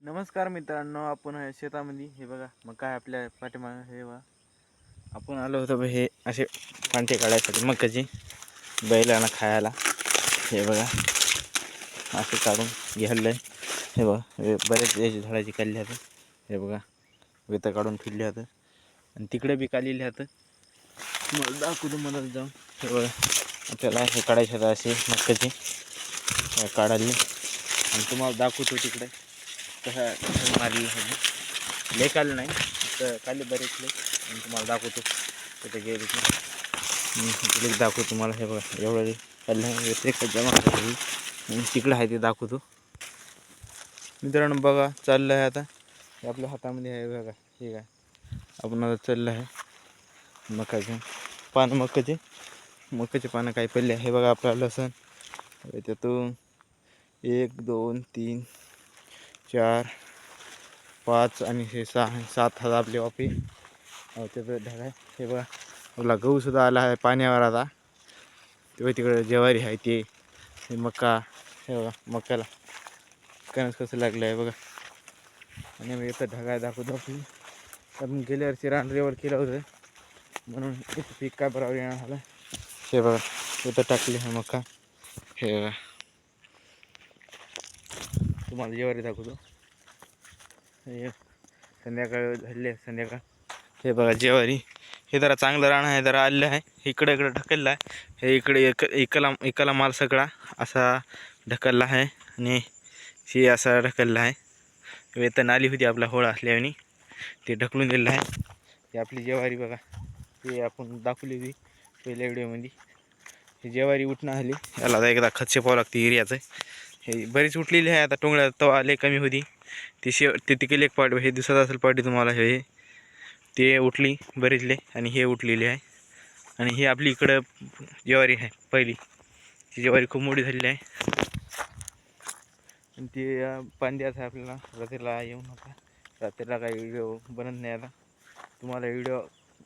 नमस्कार मित्रांनो, आपण आहे शेतामध्ये. हे बघा मग काय आपल्या पाठीमागे हे बघा आपण आलो होतो हे असे पांठे काढायसाठी मकाची बैलांना खायला. हे बघा असे काढून घ्यायला. हे बघा हे बरेच याची झाडाची काढली आहेत. हे बघा वेत काढून ठेवली आहेत आणि तिकडे बी काढलेली आहेत. तुम्हाला दाखवतो मला जाऊन. हे बघा आपल्याला हे काढायचे आहेत असे मकाची काढायला आणि तुम्हाला दाखवतो तिकडे कसं मारली आहे. लय काढलं नाही तर काढले बरेचले आणि तुम्हाला दाखवतो तिथे गेले तिकडे दाखवतो तुम्हाला. हे बघा एवढं काढलं व्यतिरिक्त जमा झाली आणि तिकडे आहे ते दाखवतो मित्रांनो. बघा चाललं आहे आता हे आपल्या हातामध्ये आहे. बघा ठीक आहे आपण आता चाललं आहे मकाचे पानं. मकाचे पानं काही पडले हे बघा. आपला लसण त्यातून 1 2 3 4 5 आणि हे 6 7 हजार आपले वापी त्याचं ढग आहे. हे बघा आपला गहूसुद्धा आला आहे पाण्यावर आता. तेव्हा तिकडे ज्वारी आहे ते हे मका. हे बघा मकाला कणस कसं लागलं आहे बघा. आणि मी इथं ढगाय दाखवतो आपली. आपण गेल्या वर्षी रानरेवर केलं होतं म्हणून इथं पीक काय बरोबर येणार झालं. हे बघा इथं टाकले आहे मका. हे बघा तुम्हाला ज्वारी दाखवतो. हे संध्याकाळ झाली आहे संध्याकाळ. हे बघा ज्वारी हे जरा चांगलं रान आहे. जरा आलेलं आहे इकडं ढकललं आहे. हे इकडे एकाला माल सगळा असा ढकलला आहे आणि हे असा ढकलला आहे. वेतन आली होती आपला होळा असल्याने ते ढकलून दिलेलं आहे. ही आपली ज्वारी बघा. हे आपण दाखवली होती पहिल्या व्हिडिओमध्ये. ही ज्वारी उठणं आली याला एकदा खतशे पाहावं लागते एरियाचं. हे बरीच उठलेली आहे आता. टोंगळ्या तवा लय कमी होती ते तिकडे एक पार्टी हे दिसत असेल पार्टी तुम्हाला. हे ते उठली बरीचले आणि हे उठलेली आहे. आणि ही आपली इकडं ज्वारी आहे पहिली. ती ज्वारी खूप मोठी झालेली आहे आणि ती पाणी द्यायचं आहे आपल्याला. रात्रीला येऊ नका. रात्रीला काही व्हिडिओ बनत नाही आता. तुम्हाला व्हिडिओ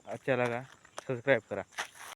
अच्छा लगा सबस्क्राईब करा.